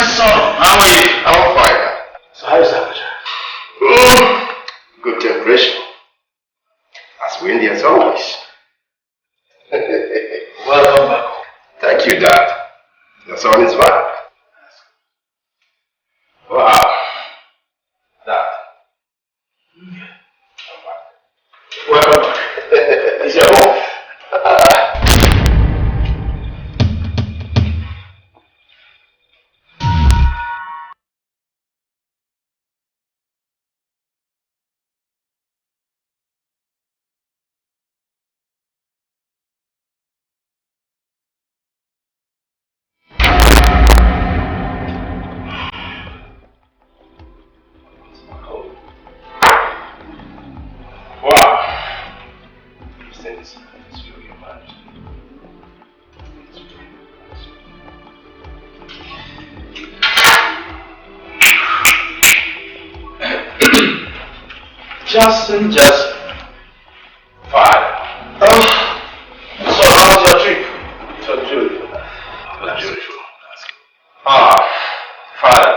son, how are you? I'm fine. So how is Abuja? Good temperature. As windy as always. Welcome back. Thank you, Dad. The sun is back. Wow. Dad. Welcome back. Is your home? Just fine. So how's your trip? It was beautiful. It was beautiful. Father,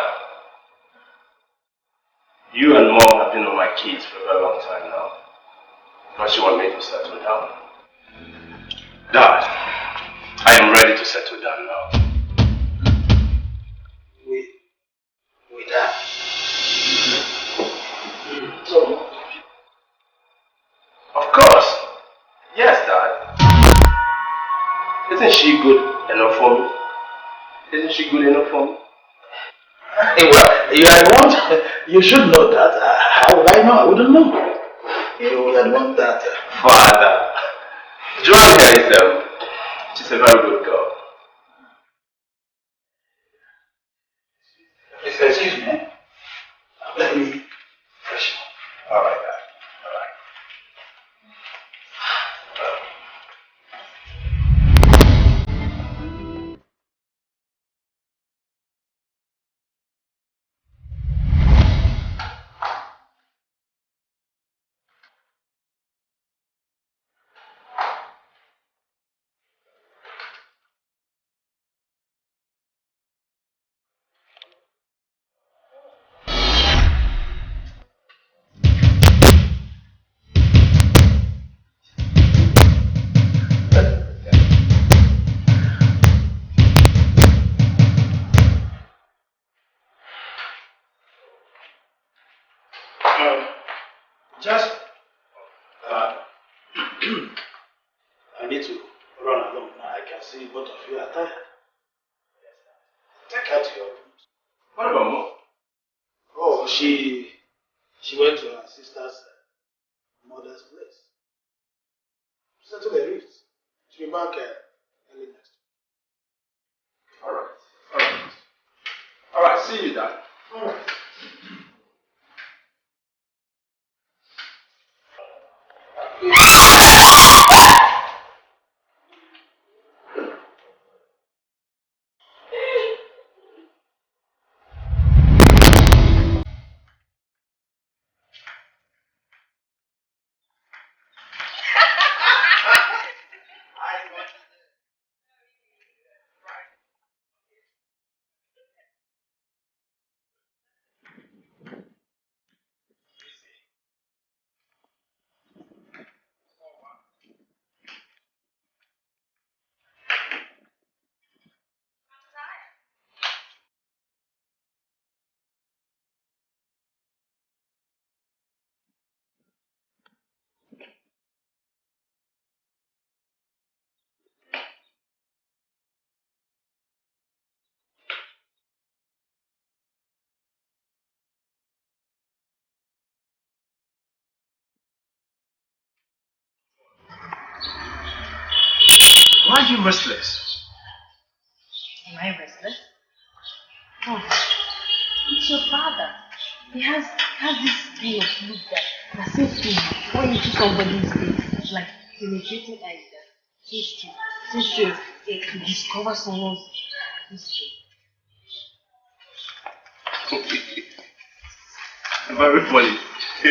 you and Mom have been on my kids for a very long time now. Don't you want me to settle down? Dad, I am ready to settle down now. With that? So? Of course. Yes, Dad. Isn't she good enough for me? Isn't she good enough for me? Well, you are the one. You should know that. How would I know? I wouldn't know. You would want that. Father, Joanna is she's a very good girl. Excuse me. Let me freshen up. All right, Dad. All right. I need to run along now. I can see both of you are tired. Take her to your room. What about Mom? Oh, she went to her sister's mother's place. Settle the rift. She'll be back early next week. All right. All right. All right. See you, Dad. All right. Why are you restless? Am I restless? Oh, it's your father. He has this kind of look that seems to go into somebody's face, like penetrating eyes that seems to discover someone's history. Very funny. To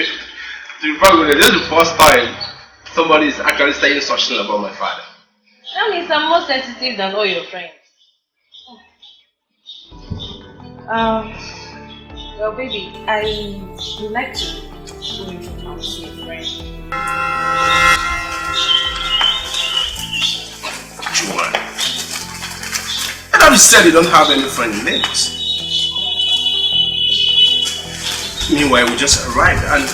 be frank with you, this is the first time somebody is actually saying such thing about my father. That means I'm more sensitive than all your friends. Well, baby, I would like to go into town to see a friend. Joanne, I thought you said you don't have any friend in Lagos. Meanwhile, we just arrived and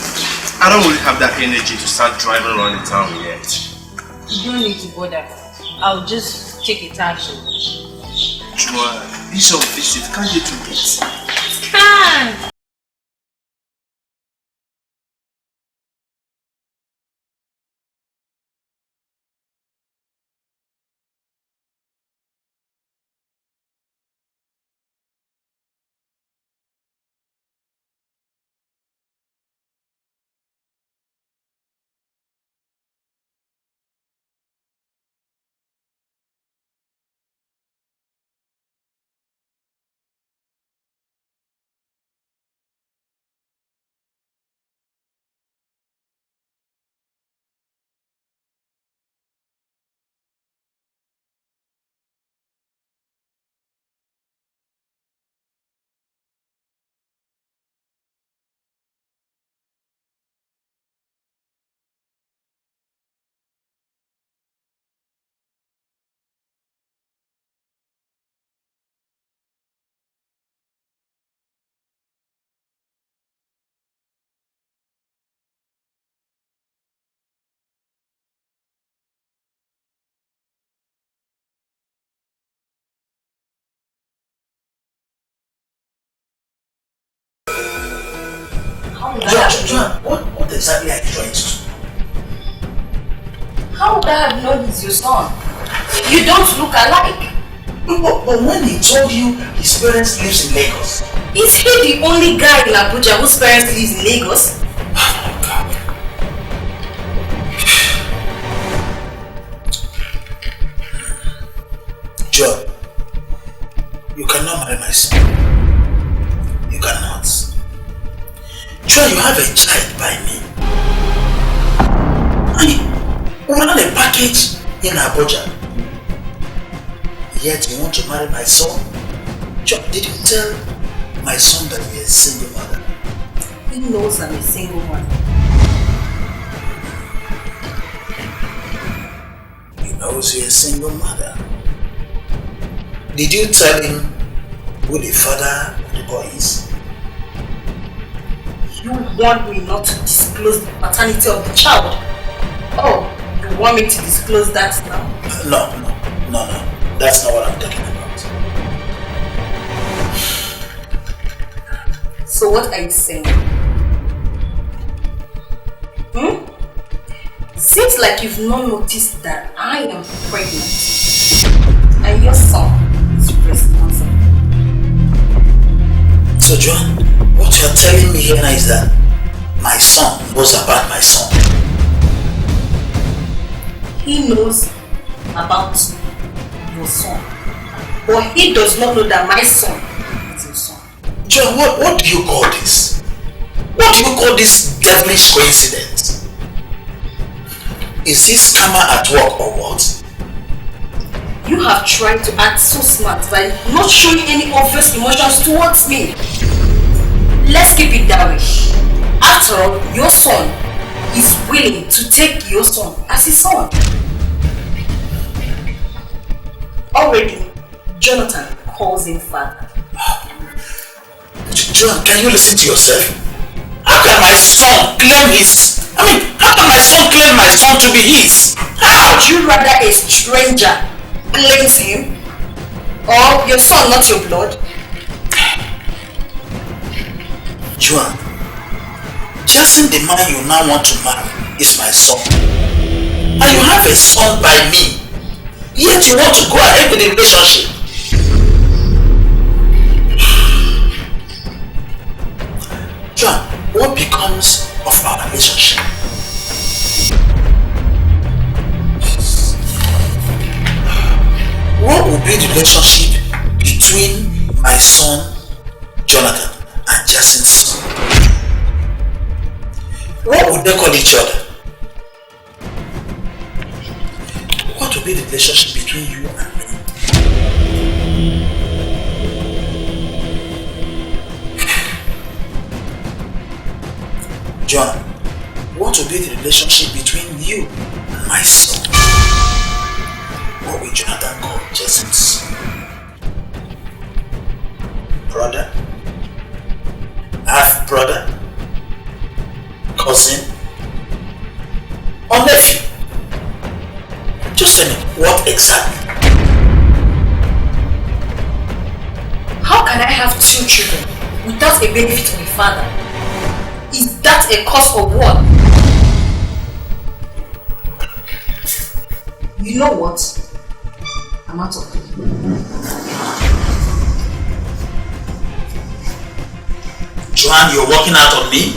I don't really have that energy to start driving around the town yet. You don't need to bother. I'll just take a taxi. Joanne, this your visit, can't you do it? Can! John, what exactly are you trying to do? How would I have known he's your son? You don't look alike. But when he told you his parents lives in Lagos? Is he the only guy in Abuja whose parents lives in Lagos? Oh my God. John, you cannot marry my son. You cannot. John, you have a child by me. We are not a package in Abuja. Yet you want to marry my son? John, did you tell my son that you're a single mother? He knows I'm a single mother. He knows you're a single mother. Did you tell him who the father of the boy is? You want me not to disclose the paternity of the child? Oh, you want me to disclose that now? No. That's not what I'm talking about. So what are you saying? Seems like you've not noticed that I am pregnant. And your son is responsible. So John, what you're telling me here now is that my son knows about my son. He knows about your son, but he does not know that my son is your son. John, what do you call this? What do you call this devilish coincidence? Is this karma at work or what? You have tried to act so smart by not showing any obvious emotions towards me. Let's keep it that way. After all, your son is willing to take your son as his son. Already, Jonathan calls him father. John, can you listen to yourself? How can my son claim how can my son claim my son to be his? How? Would you rather a stranger claims him? Or your son, not your blood? Joan, Jason, the man you now want to marry, is my son. And you have a son by me. Yet you want to go ahead with the relationship. Joan, what becomes of our relationship? What will be the relationship between my son, Jonathan, and Jason's son? What would they call each other? What will be the relationship between you and me? John, what will be the relationship between you and my son? What will Jonathan call Jason's brother? Half brother? Cousin? Or nephew? Just tell me, what exactly? How can I have 2 children without a benefit from a father? Is that a cause for what? You know what? I'm out of here. Joanne, you're walking out on me?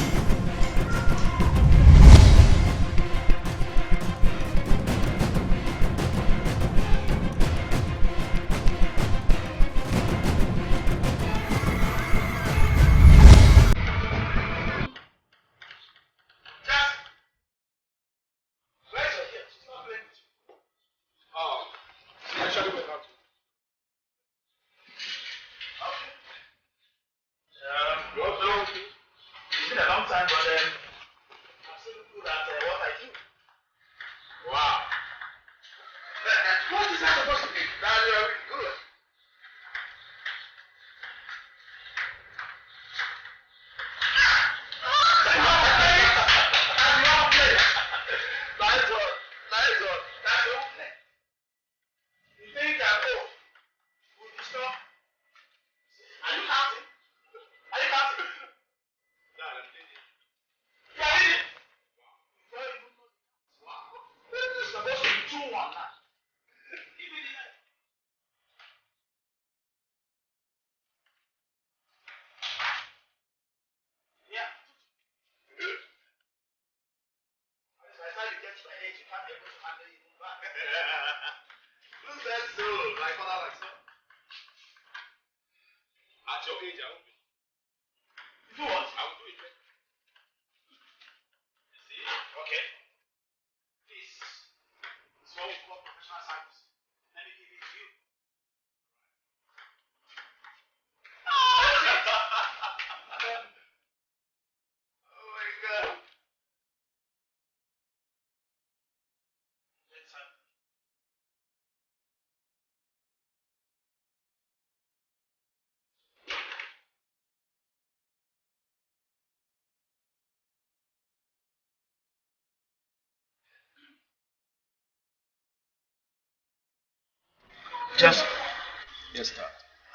Just, Yes, Dad.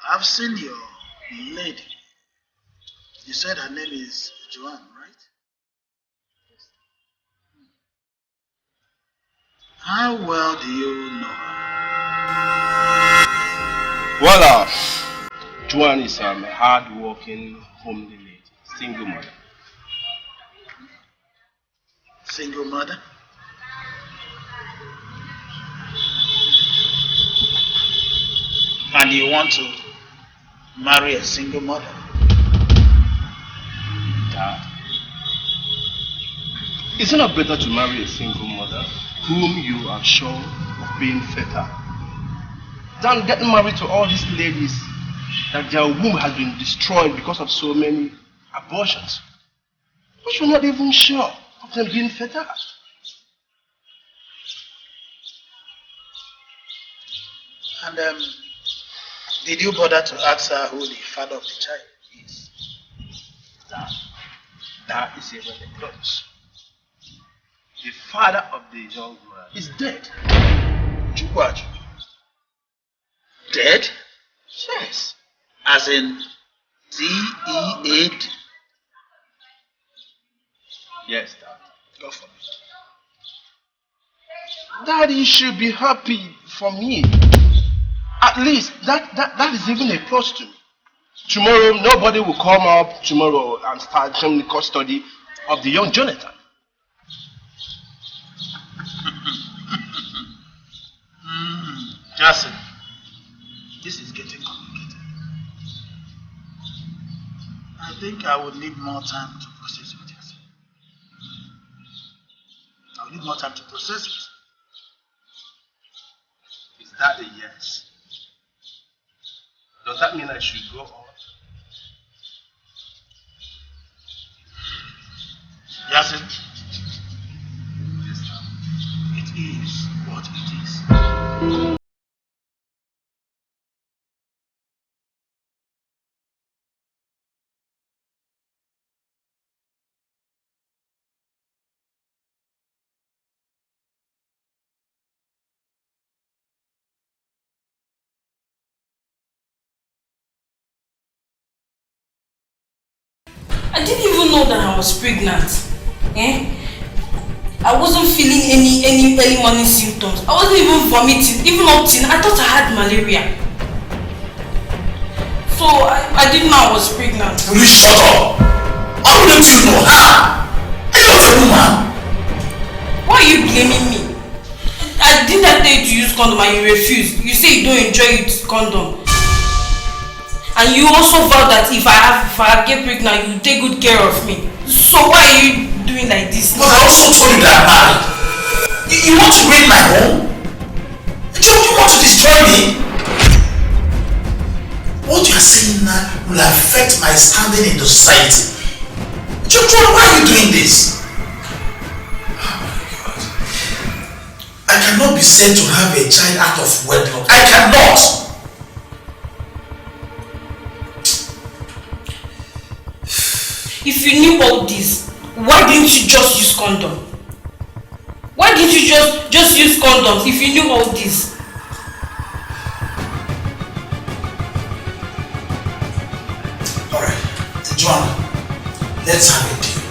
I've seen your lady. You said her name is Joanne, right? How well do you know her? Well, Joanne is a hard-working, homely lady, single mother. Single mother? And you want to marry a single mother? Dad, is it not better to marry a single mother whom you are sure of being fertile than getting married to all these ladies that their womb has been destroyed because of so many abortions, which you're not even sure of them being fertile? And did you bother to ask her who the father of the child is? That is even the close. The father of the young man is dead. Chukwaju. Dead? Yes. As in D-E-A-D? Yes, Dad. Go for me. Daddy should be happy for me. At least that is even a plus to me. Tomorrow, nobody will come up tomorrow and start claiming the custody of the young Jonathan. Jason, this is getting complicated. I think I would need more time to process it, Jason. I would need more time to process it. Is that a yes? Does that mean I should go on? Yes, it is what it is. I didn't even know that I was pregnant. Eh? I wasn't feeling any early morning symptoms. I wasn't even vomiting, even up till I thought I had malaria. So I didn't know I was pregnant. Will you shut up? How wouldn't you know? Huh? Are you not a woman? Why are you blaming me? I didn't tell you to use condom and you refused. You say you don't enjoy it condom. And you also vowed that if I get pregnant, you take good care of me. So why are you doing like this? But I also told you that I'm married. You want to raid my home? You want to destroy me? What you are saying now will affect my standing in the society. John, why are you doing this? Oh my God. I cannot be said to have a child out of wedlock. I cannot. If you knew all this, why didn't you just use condom? Why didn't you just use condoms if you knew all this? Alright, John, let's have a deal.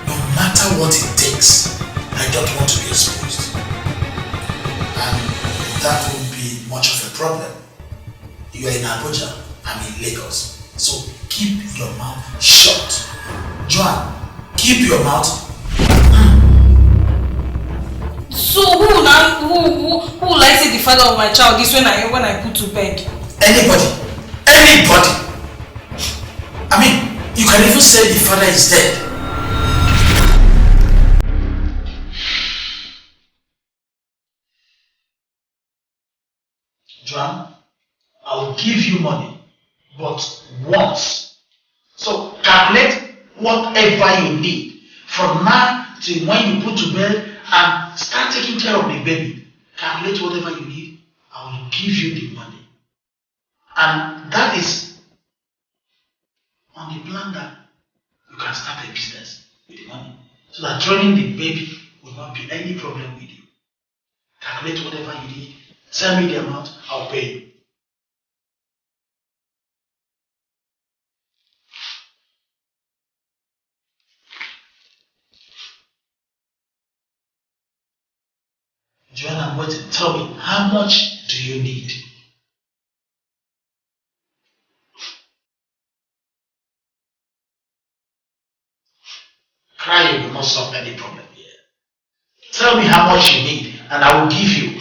No matter what it takes, I don't want to be exposed. And that won't be much of a problem. You are in Abuja, I'm in Lagos. So keep your mouth shut. Joan, keep your mouth. So who will I say the father of my child is when I put to bed? Anybody. I mean, you can even say the father is dead. Joan, I will give you money, but once. So calculate whatever you need from now till when you put to bed and start taking care of the baby. Calculate whatever you need. I will give you the money. And that is on the plan that you can start a business with the money. So that training the baby will not be any problem with you. Calculate whatever you need. Send me the amount, I'll pay you. Joanna, I'm going to tell me, how much do you need? Crying will not solve any problem here. Tell me how much you need and I will give you.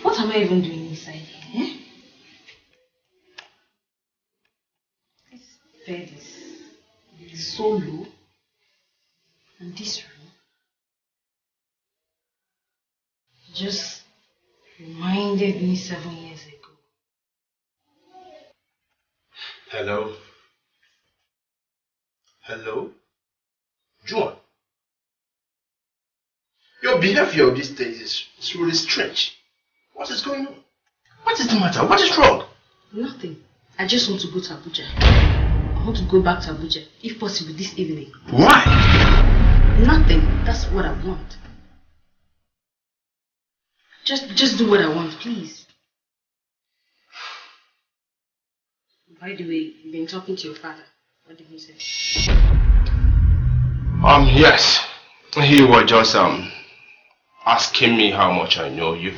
What am I even doing inside here? Eh? This bed is so low. And this room just reminded me 7 years ago. Hello? Hello? John? Your behavior these days is really strange. What is going on? What is the matter? What is wrong? Nothing. I just want to go to Abuja. I want to go back to Abuja, if possible this evening. Why? Nothing. That's what I want. Just do what I want, please. By the way, you've been talking to your father. What did he say? Yes. He was just asking me how much I know you.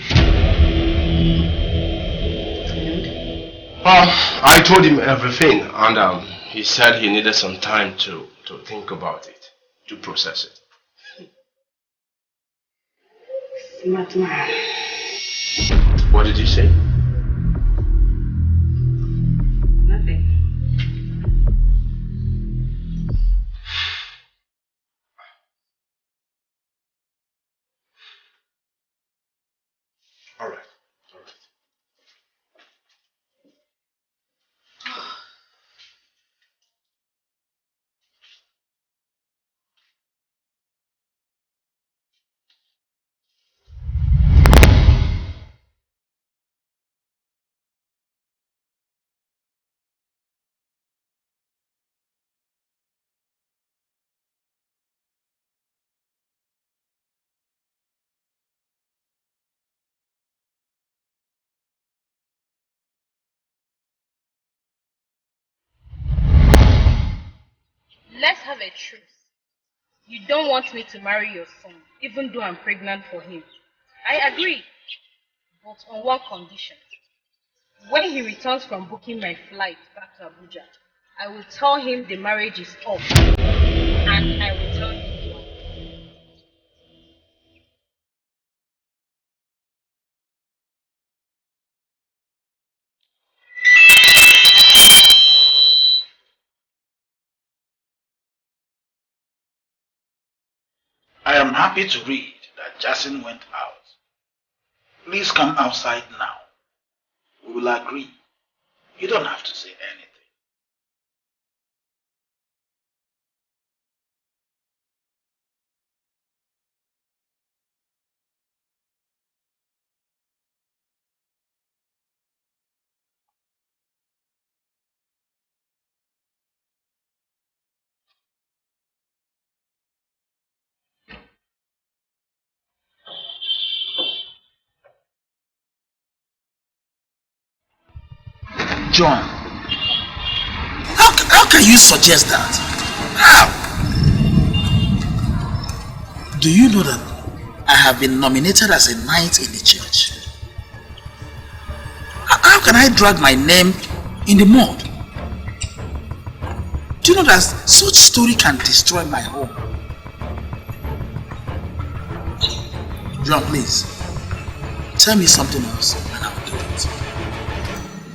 I told him everything, and he said he needed some time to think about it, to process it. Smart man. What did you say? Let's have a truce. You don't want me to marry your son, even though I'm pregnant for him. I agree, but on one condition. When he returns from booking my flight back to Abuja, I will tell him the marriage is up, and I will tell him why. I am happy to read that Jason went out. Please come outside now. We will agree. You don't have to say anything. John, how can you suggest that? How? Do you know that I have been nominated as a knight in the church? How can I drag my name in the mud? Do you know that such story can destroy my home? John, please, tell me something else and I will do it.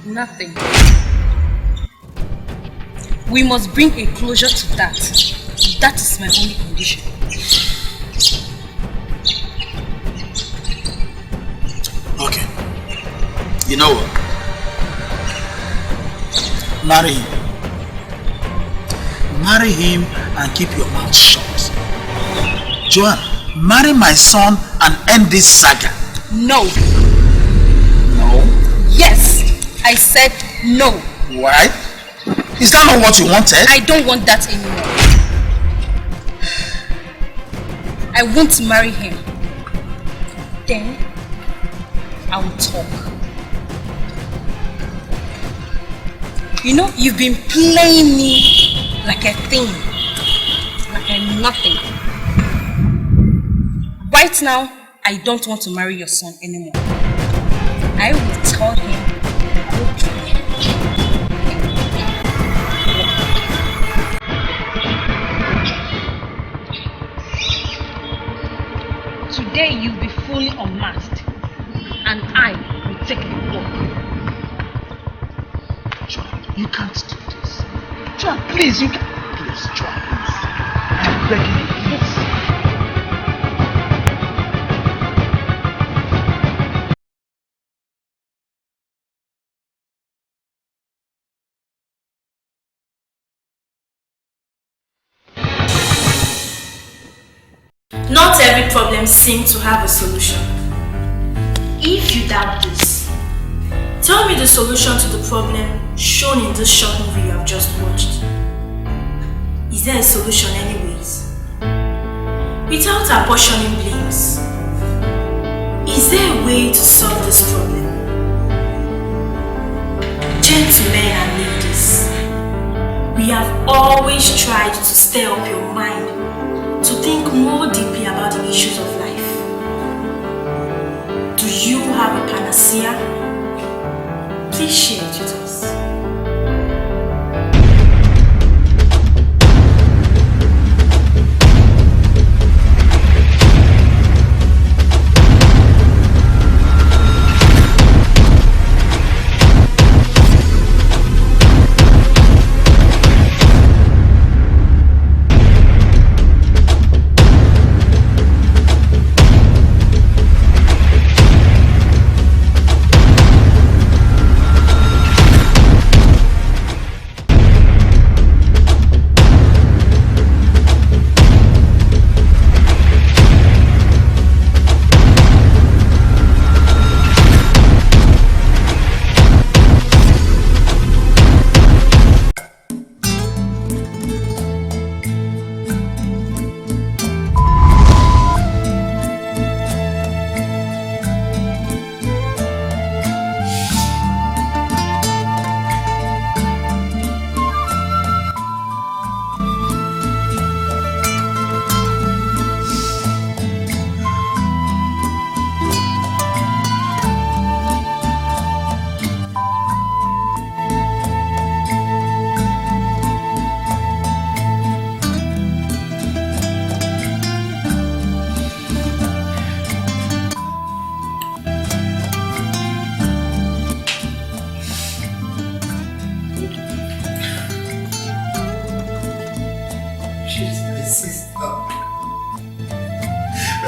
Nothing. We must bring a closure to that. That is my only condition. Okay. You know what? Marry him. Marry him and keep your mouth shut. Joanne, marry my son and end this saga. No. No? Yes. I said no. Why? Is that not what you wanted? I don't want that anymore. I won't marry him. Then I will talk. You know, you've been playing me like a thing, like a nothing. Right now, I don't want to marry your son anymore. I will tell him. Today you'll be fully unmasked, and I will take a walk. John, you can't do this. John, please, you can't. Please, John, please. I'm begging you, please. Not every problem seems to have a solution. If you doubt this, tell me the solution to the problem shown in this short movie you have just watched. Is there a solution anyways? Without apportioning blames, is there a way to solve this problem? Gentlemen and ladies, we have always tried to stir up your mind to think more deeply about the issues of life. Do you have a panacea? Please share it with us.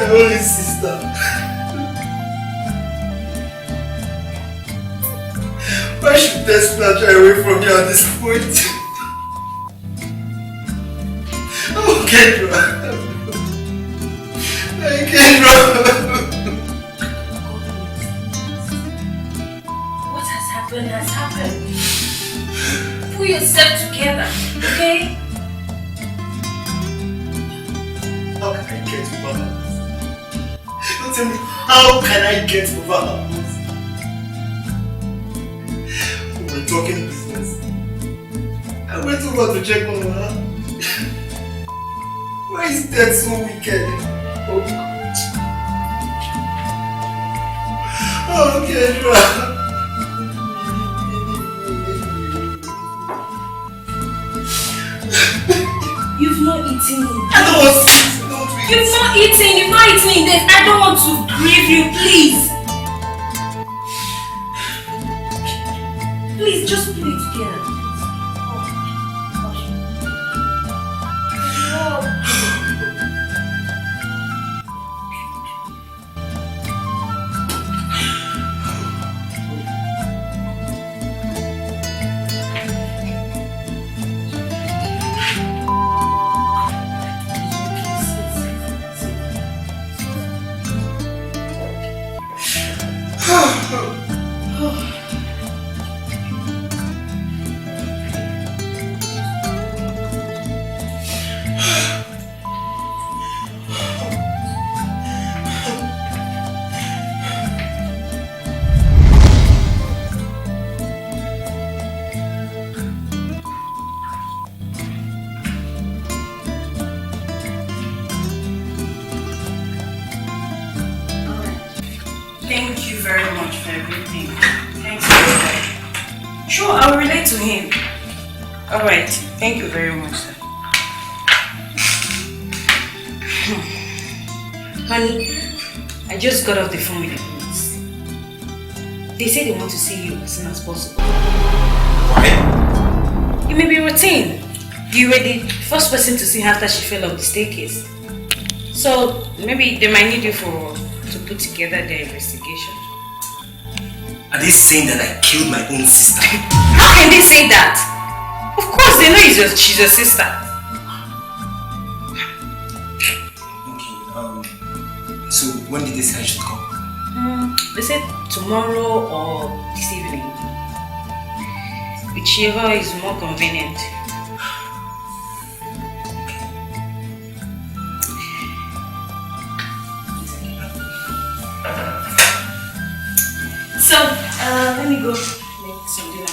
My only sister. Why should they snatch her away from me at this point? Oh, Kendra. Hey, Kendra. What has happened has happened. Pull yourself together, okay? How can I get over her? Don't tell me, how can I get over her? We're talking business. I went over to check on her. Why is that so wicked? Oh, Kendra. You've not eaten. I don't want to. You've not eaten in this. I don't want to grieve you, please. Please, just put it together. Thank you very much for everything. Thanks for that. Sure, I'll relate to him. Alright, thank you very much, sir. Honey, I just got off the phone with the police. They say they want to see you as soon as possible. Why? It may be routine. You were the first person to see her after she fell off the staircase. So maybe they might need you to put together their investigation. Are they saying that I killed my own sister? How can they say that? Of course they know she's your sister. Okay, so when did they say I should come? They said tomorrow or this evening. Whichever is more convenient. So, let me go make some dinner.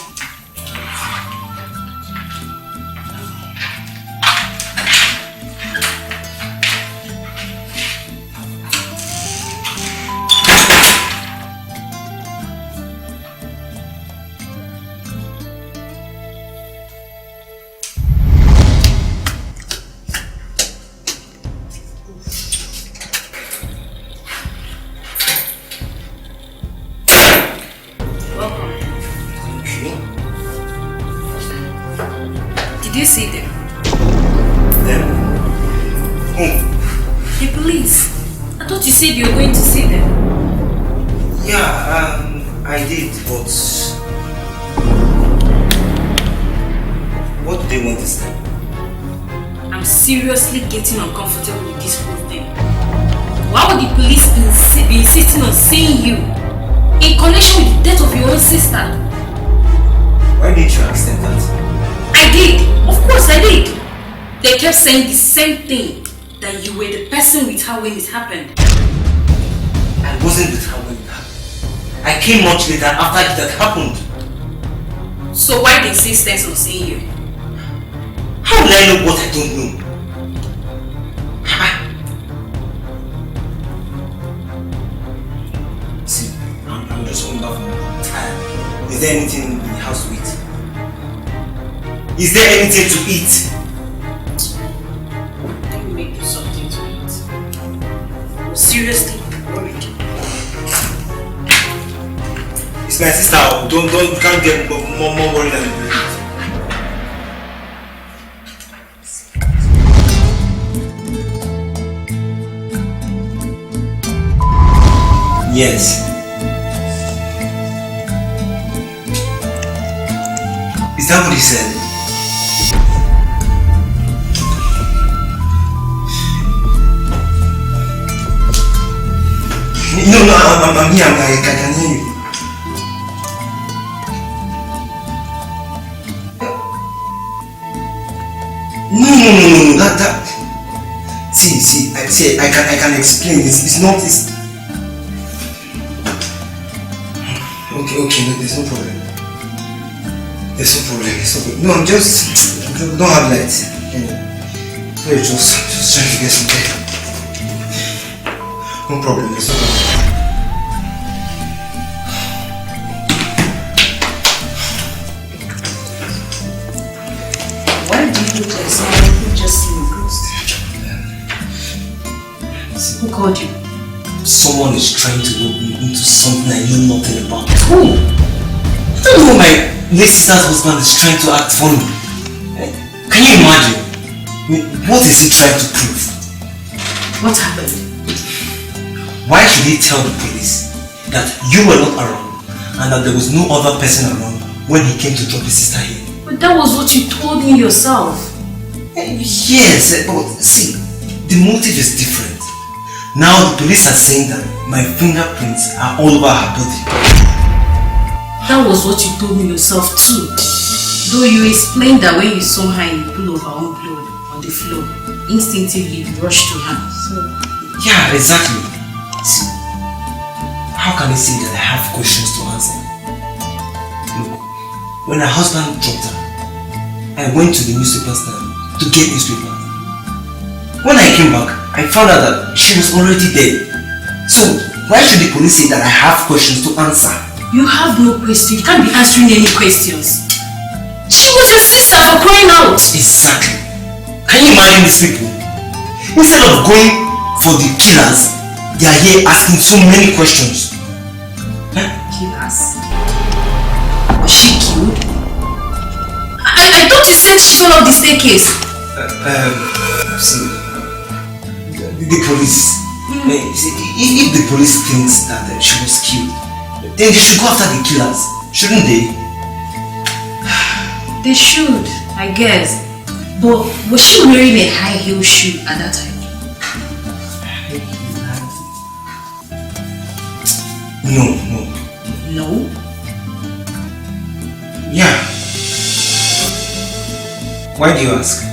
Did you see them? Them? Who? The police. I thought you said you were going to see them. Yeah, I did, but what do they want this time? I'm seriously getting uncomfortable with this whole thing. Why would the police be insisting on seeing you in connection with the death of your own sister? Why didn't you accept that? I did. Of course I did. They kept saying the same thing, that you were the person with her when it happened. I wasn't with her when it happened. I came much later after it had happened. So why the insistence on seeing you? How will I know what I don't know? See, I'm just coming back from work. I'm tired. Is there anything in the house to eat? Is there anything to eat? Let me make you something to eat. I'm seriously worried. It's my sister. You can't get more worried than you. Yes. Is that what he said? No, I'm here. I can hear you. No. That. See. I can explain. It's not. Okay. No, there's no problem. No, I'm just don't have light. We're just trying to get some bed. No problem. There's no problem. Why do you look like someone who just seen a ghost? Who called you? Someone is trying to look me into something I know nothing about. Who? I don't know, my late sister's husband is trying to act funny. Can you imagine? What is he trying to prove? What happened? Why should he tell the police that you were not around and that there was no other person around when he came to drop his sister here? But that was what you told me yourself. Yes, but see, the motive is different. Now the police are saying that my fingerprints are all over her body. That was what you told me yourself too. Though you explained that when you saw her in the pool of her own blood on the floor, instinctively you rushed to her. So yeah, exactly. See, how can I say that I have questions to answer? Look, when her husband dropped her, I went to the newspaper stand to get newspapers. When I came back, I found out that she was already dead. So why should the police say that I have questions to answer? you have no question. You can't be answering any questions. She was your sister for crying out. Exactly. Can you imagine these people? Instead of going for the killers, they are here asking so many questions. Killers? Was she killed? I thought you said she fell off the staircase. See, the police. See, if the police thinks that she was killed, then they should go after the killers, shouldn't they? They should, I guess. But was she wearing a high heel shoe at that time? No. No? Yeah. Why do you ask?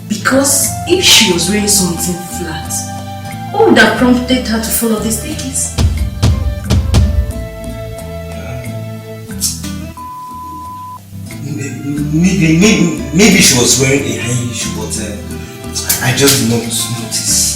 Because if she was wearing something flat, what would have prompted her to fall off the staircase? Maybe she was wearing a high heel shoe, but I just did not notice.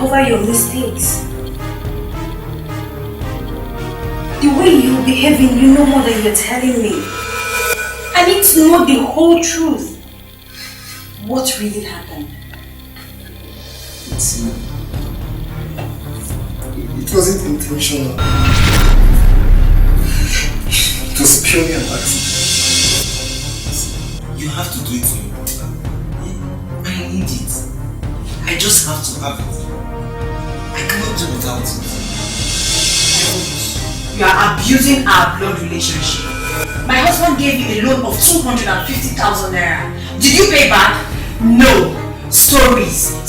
cover your mistakes. The way you're behaving, you know more than you're telling me. I need to know the whole truth. What really happened? It wasn't intentional. It was purely an accident. You have to do it for me. I need it. I just have to have it. I cannot do without it. You are abusing our blood relationship. My husband gave you a loan of 250,000 naira. Did you pay back? No. Stories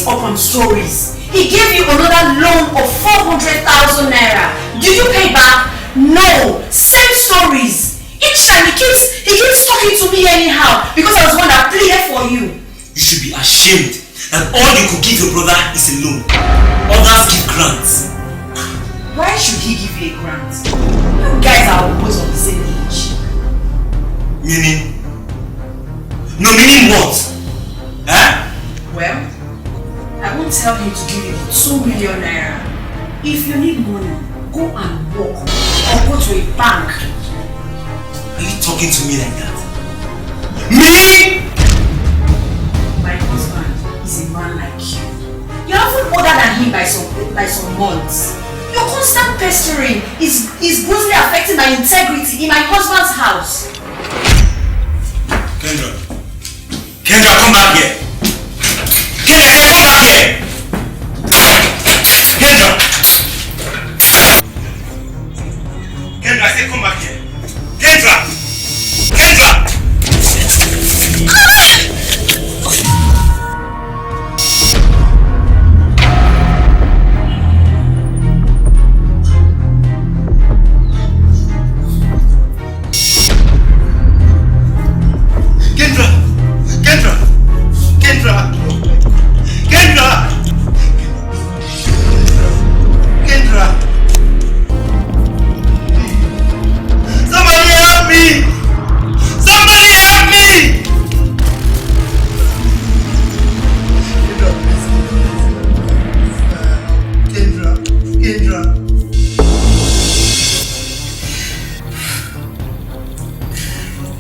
upon stories. He gave you another loan of 400,000 naira. Did you pay back? No. Same stories. Each time he keeps talking to me anyhow because I was the one that pleaded for you. You should be ashamed that all you could give your brother is a loan. Others give grants. Why should he give you a grant? You guys are almost of the same age. Meaning? No, meaning what? Eh? Well, I won't tell him to give you the 2 million naira. If you need money, go and work or go to a bank. Are you talking to me like that? Me? My husband is a man like you. You're even older than him by some months. Your constant pestering is grossly affecting my integrity in my husband's house. Kendra, come back here. Kendra, come back here. Kendra, I said come back here. Kendra.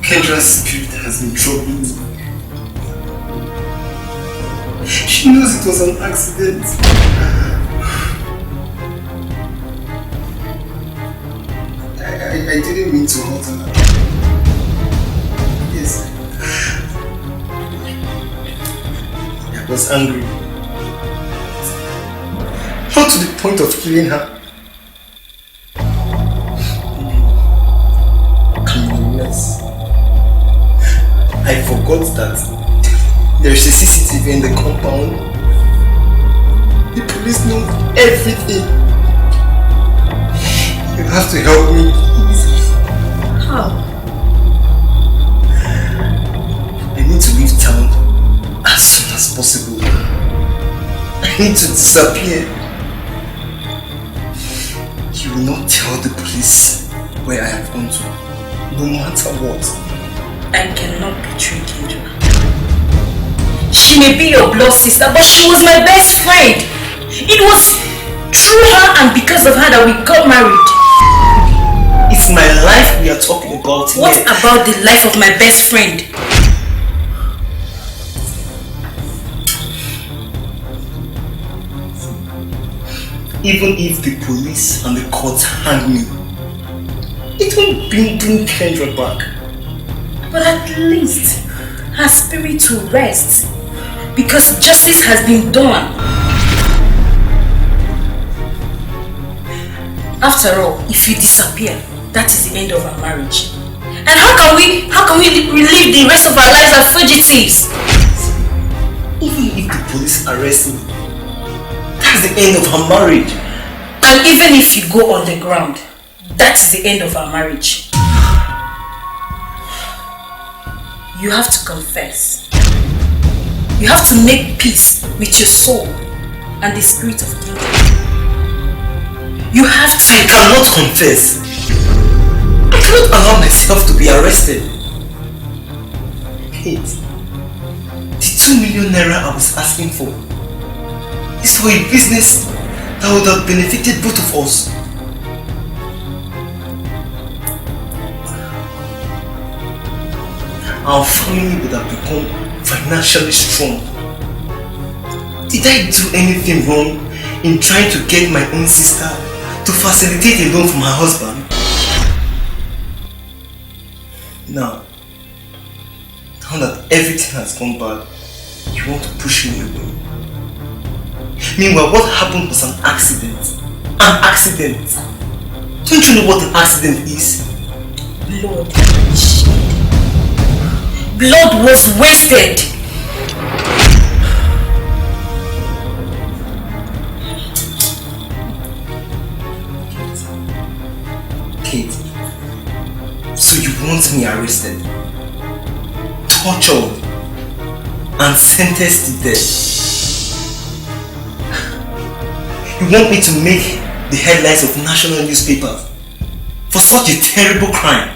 Kendra's spirit has been troubling me. She knows it was an accident. I didn't mean to hurt her. Yes. I was angry. Not to the point of killing her. I forgot that there is a CCTV in the compound. The police know everything. You have to help me. How? I need to leave town as soon as possible. I need to disappear. You will not tell the police where I have gone to, no matter what. I cannot betray Kendra. She may be your blood sister, but she was my best friend. It was through her and because of her that we got married. It's my life we are talking about here. What about the life of my best friend? Even if the police and the courts hang me, it won't bring Kendra back. But at least her spirit will rest because justice has been done. After all, if you disappear, that is the end of our marriage. And how can we relive the rest of our lives as fugitives? Even if the police arrest me, that's the end of our marriage. And even if you go on the ground, that is the end of our marriage. You have to confess. You have to make peace with your soul and the spirit of Kendra. You have to. I cannot confess. I cannot allow myself to be arrested. Wait. The 2 million naira I was asking for. is for a business that would have benefited both of us. Our family would have become financially strong. Did I do anything wrong in trying to get my own sister to facilitate a loan from her husband? Now that everything has gone bad, you want to push me away. Meanwhile, what happened was an accident. An accident. Don't you know what an accident is? Blood. Blood was wasted. Kate, so you want me arrested, tortured, and sentenced to death? You want me to make the headlines of national newspapers for such a terrible crime?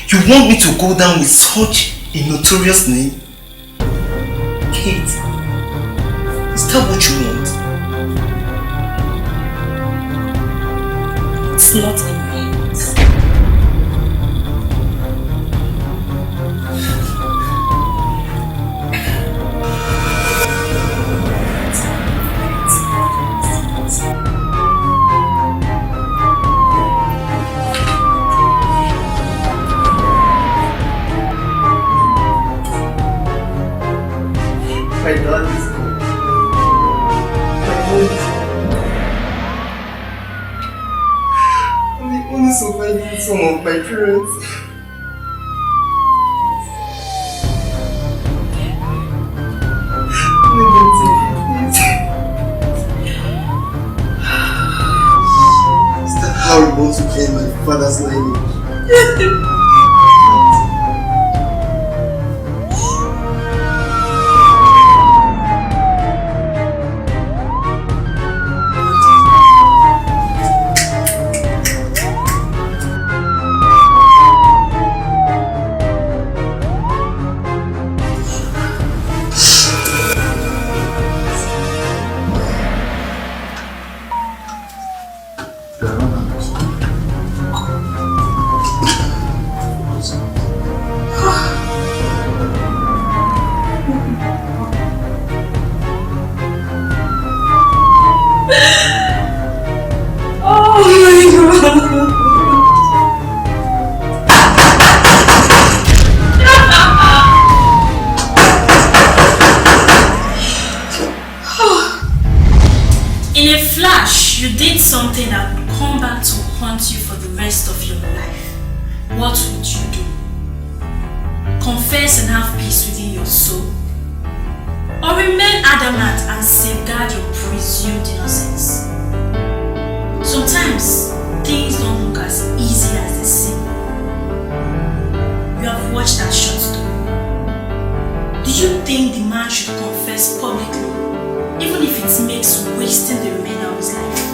You want me to go down with such a notorious name? Kate, is that what you want? It's not in me. My dad is gone. My mom is gone. I'm the only surviving son of my parents. Let me take it, please. Is that how you want to claim my father's lineage? Something that would come back to haunt you for the rest of your life, what would you do? Confess and have peace within your soul? Or remain adamant and safeguard your presumed innocence? Sometimes, things don't look as easy as they seem. You have watched that short story. Do you think the man should confess publicly, even if it makes wasting the remainder of his life?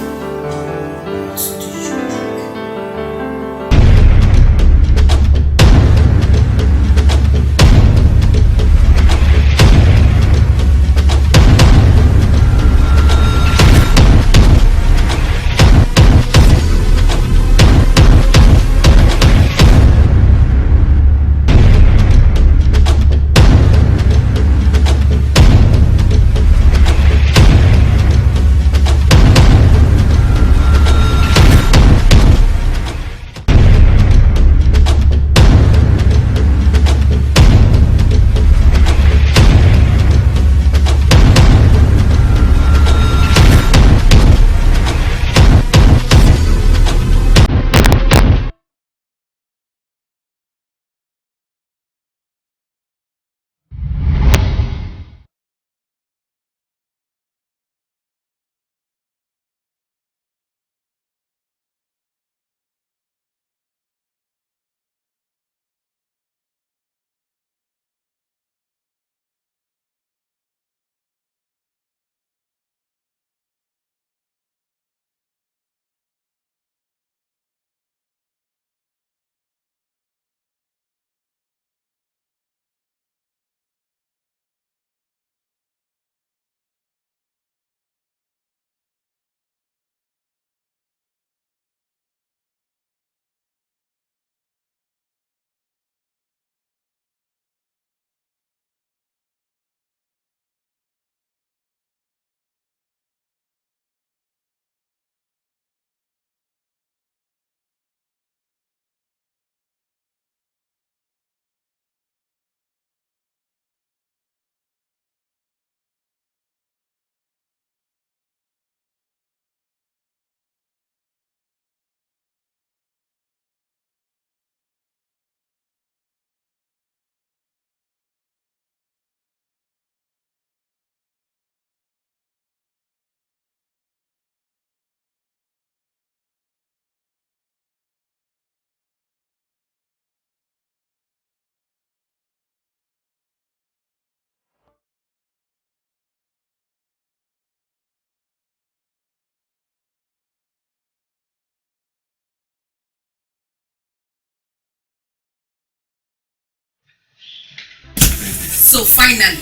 So finally.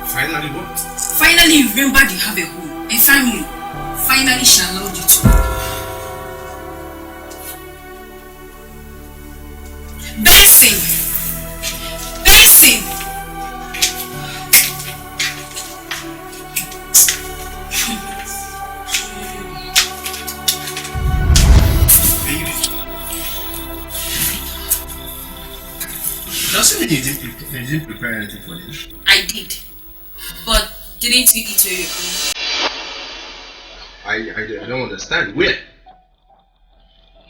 Finally what? Finally you remembered you have a home, a family. Finally she allowed you to. Benson! Benson! Doesn't mean you didn't prepare anything for this. I did. But didn't you eat your I don't understand. Where?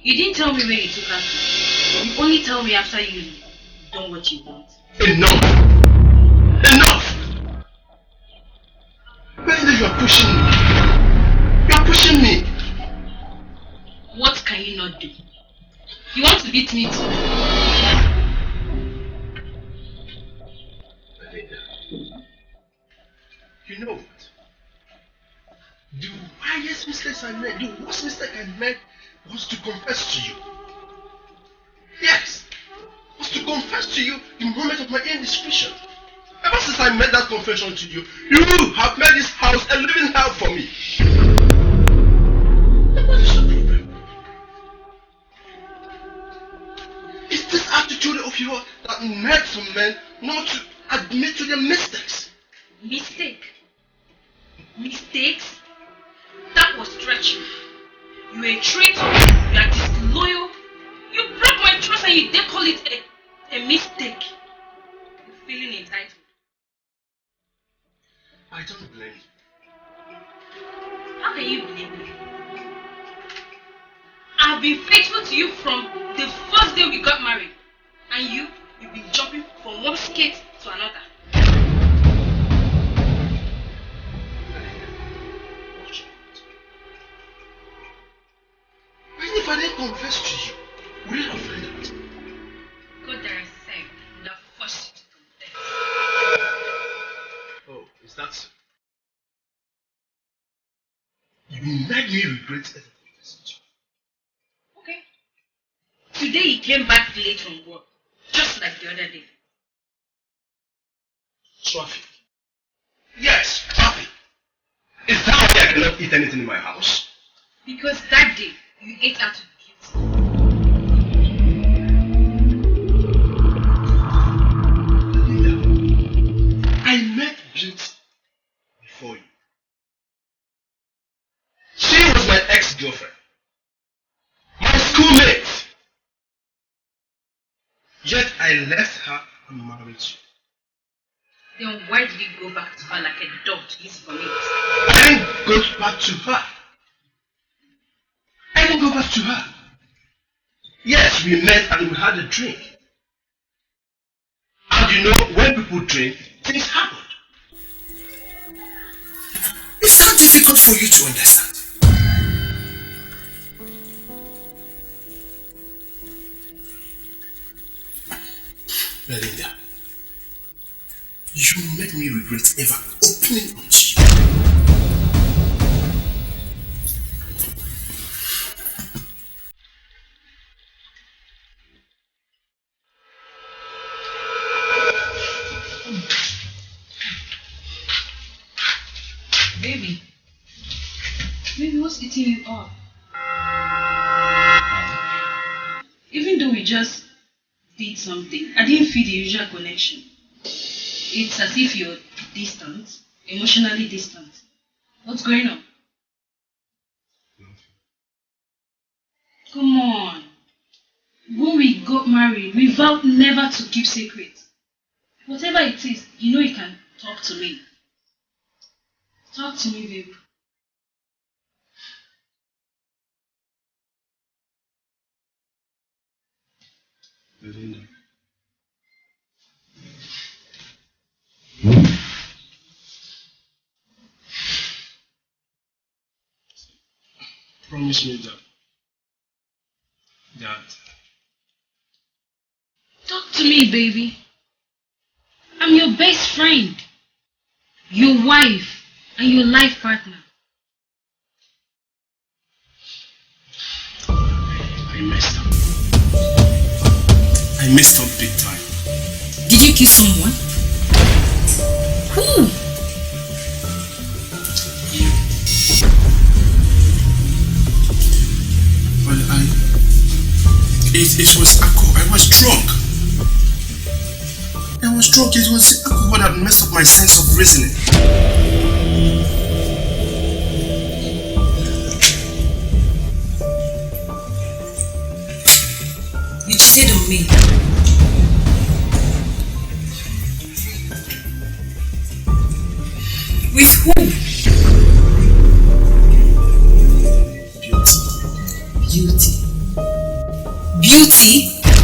You didn't tell me where you took her to. You only tell me after you done what you want. Enough! Enough! Belinda, you are pushing me. You are pushing me. What can you not do? You want to beat me too? Belinda, you know what? The highest mistakes I made, the worst mistake I made was to confess to you. Yes, was to confess to you the moment of my indiscretion. Ever since I made that confession to you, you have made this house a living hell for me. And what is the problem? It's this attitude of yours that made some men not to admit to their mistakes. Mistake? Mistakes? That was treachery. You are a traitor. You are disloyal. You broke my trust and you dare call it a mistake. You're feeling entitled. I don't blame you. How can you blame me? I've been faithful to you from the first day we got married. And you've been jumping from one skate to another. Watch out. Even if I didn't confess to you, would it have found out? God that I served would have forced you to confess. Oh, is that so? You made me regret ever confessing to you. Okay. Today he came back late from work, just like the other day. Traffic. Yes, traffic. Is that why I cannot eat anything in my house? Because that day you ate out of guilt. I met Beauty before you. She was my ex-girlfriend. My schoolmate. Yet I left her and married you. Then why did you go back to her like a dog to his vomit? I didn't go back to her. I didn't go back to her. Yes, we met and we had a drink. And you know, when people drink, things happen. Is that difficult for you to understand? Belinda, you made me regret ever opening up to you. Baby, what's eating you up? Even though we just did something, I didn't feel the usual connection. It's as if you're distant, emotionally distant. What's going on? Come on. When we got married, we vowed never to keep secrets. Whatever it is, you know you can talk to me. Talk to me, baby. Belinda. Promise me that. Talk to me, baby. I'm your best friend, your wife, and your life partner. I messed up. I I messed up big time. Did you kill someone? Who? Well, it was alcohol. I was drunk. It was alcohol that messed up my sense of reasoning. You cheated on me. With who? Beauty. Beauty?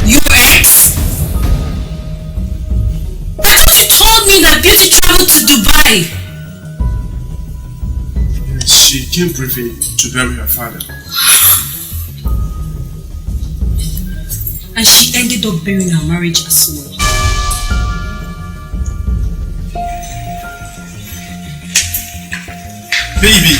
Your ex? I thought you told me that Beauty traveled to Dubai. Yes, she came briefly to bury her father. And she ended up burying her marriage as well. Baby!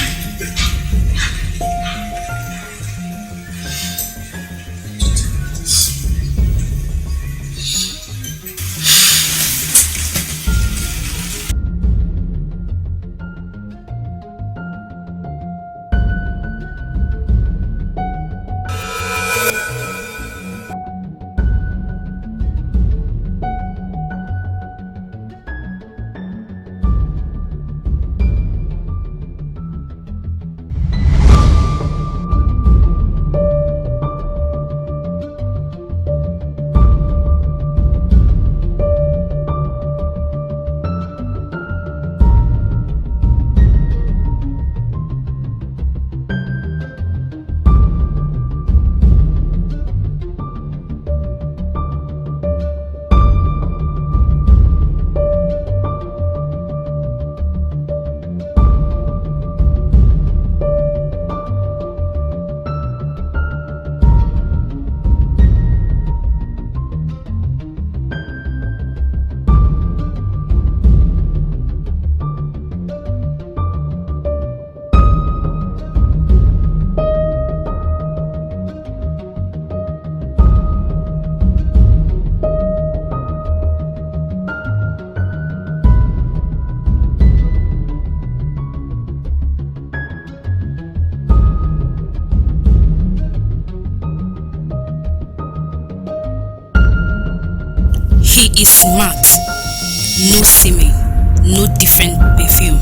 He is smart. No seeming, no different perfume.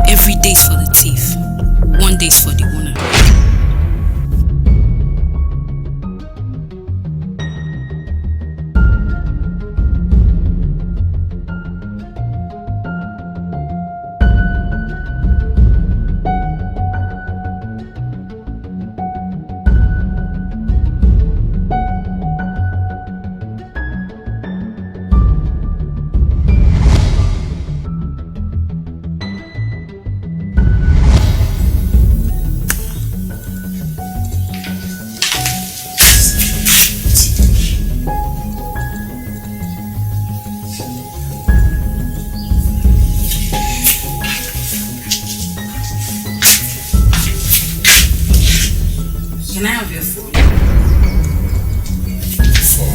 Every day is for the thief. One day is for the owner. Can I have your phone? For?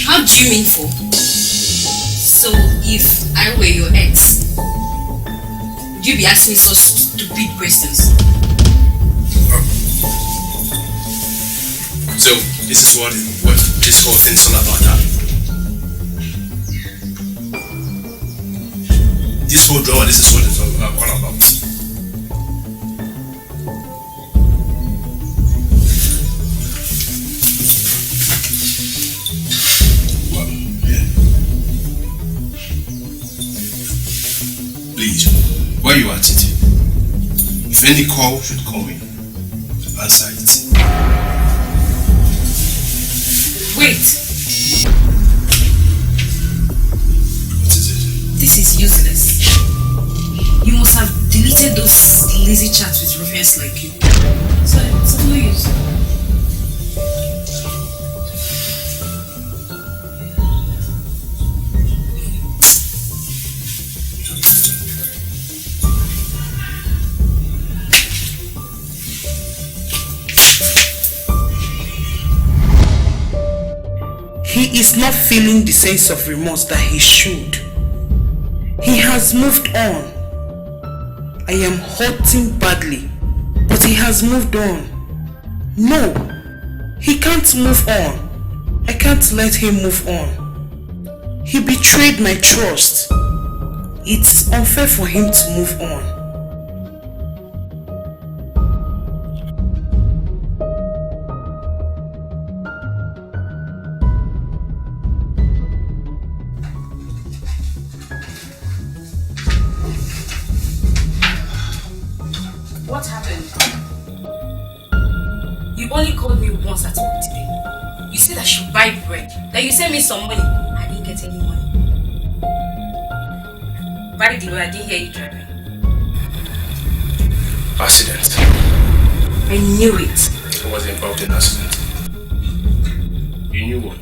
How do you mean for? So if I were your ex, would you be asking me such stupid questions? So this is what this whole thing's all about now. This whole drama, this is what it's all about. Please, where you at it? If any call should come in, answer it. Wait, What is it? this is useless. You must have deleted those lazy chats with ruffians like you. So it's of no use. he's not feeling the sense of remorse that he should. He has moved on. I am hurting badly, but he has moved on. No, he can't move on. I can't let him move on. He betrayed my trust. It's unfair for him to move on. What happened? You only called me once at work today. You said I should buy bread. That you sent me some money. I didn't get any money. By the way, I didn't hear you driving. Accident. I knew it. I was involved in accident. You knew what?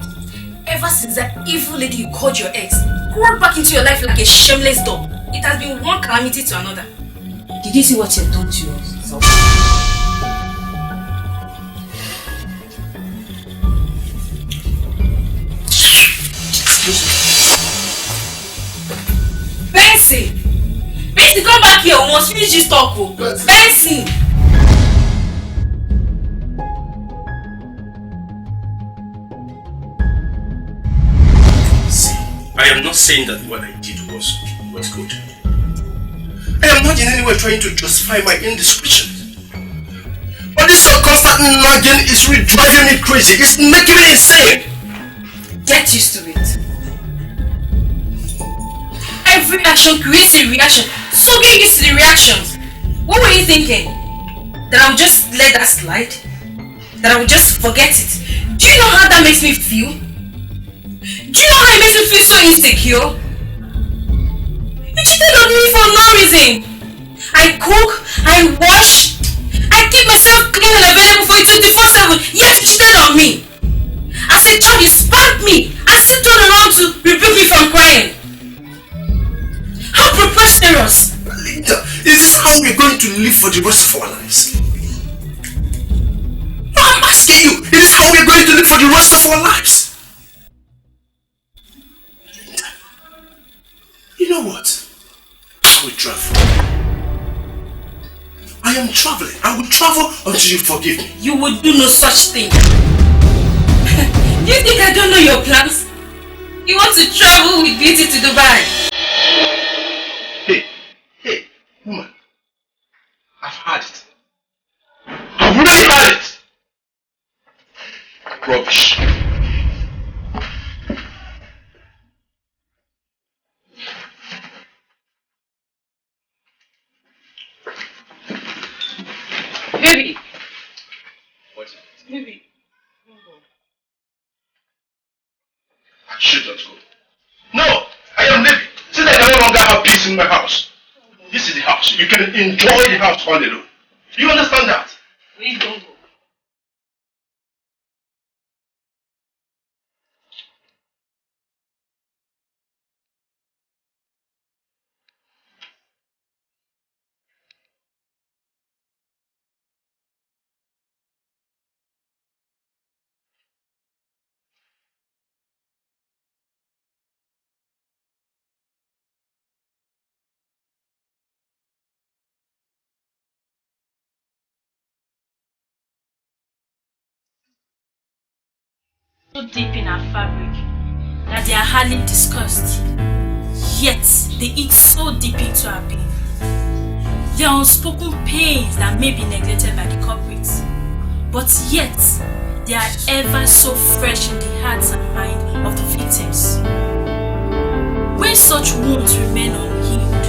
Ever since that evil lady you called your ex crawled back into your life like a shameless dog, it has been one calamity to another. Did you see what you've done to yourself? Benson! Benson, come back here. We must finish this talk. Benson! See, I am not saying that what I did was good. I am not in any way trying to justify my indiscretion. But this your constant nagging is really driving me crazy. It's making me insane. Get used to it. Every action creates a reaction. So get used to the reactions. What were you thinking? That I would just let that slide? That I would just forget it? Do you know how that makes me feel? Do you know how it makes me feel so insecure? You cheated on me for no reason. I cook, I wash, I keep myself clean and available for you 24/7, yet you cheated on me. As a child, you spanked me and still turned around to rebuke me from crying. How preposterous! Linda, is this how we're going to live for the rest of our lives? No, I'm asking you, is this how we're going to live for the rest of our lives? Linda, you know what? I will travel. I am traveling. I will travel until you forgive me. You would do no such thing. Do you think I don't know your plans? You want to travel with Beauty to Dubai? Hey, woman. I've had it. I've really had it. Rubbish. Baby. What's it? Baby. I should not go. No, I am leaving. Since I no longer have peace in my house. This is the house. You can enjoy the house all alone. Do you understand that? Please don't go. So deep in our fabric that they are hardly discussed, yet they eat so deep into our being. They are unspoken pains that may be neglected by the culprits, but yet they are ever so fresh in the hearts and mind of the victims. When such wounds remain unhealed,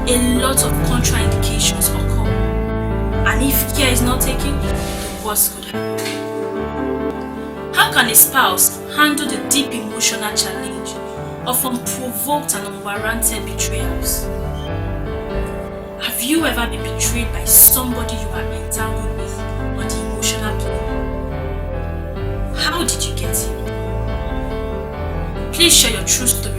a lot of contraindications occur, and if care is not taken, the worst could happen. How can a spouse handle the deep emotional challenge of unprovoked and unwarranted betrayals? Have you ever been betrayed by somebody you are entangled with on the emotional plane? How did you get here? Please share your true story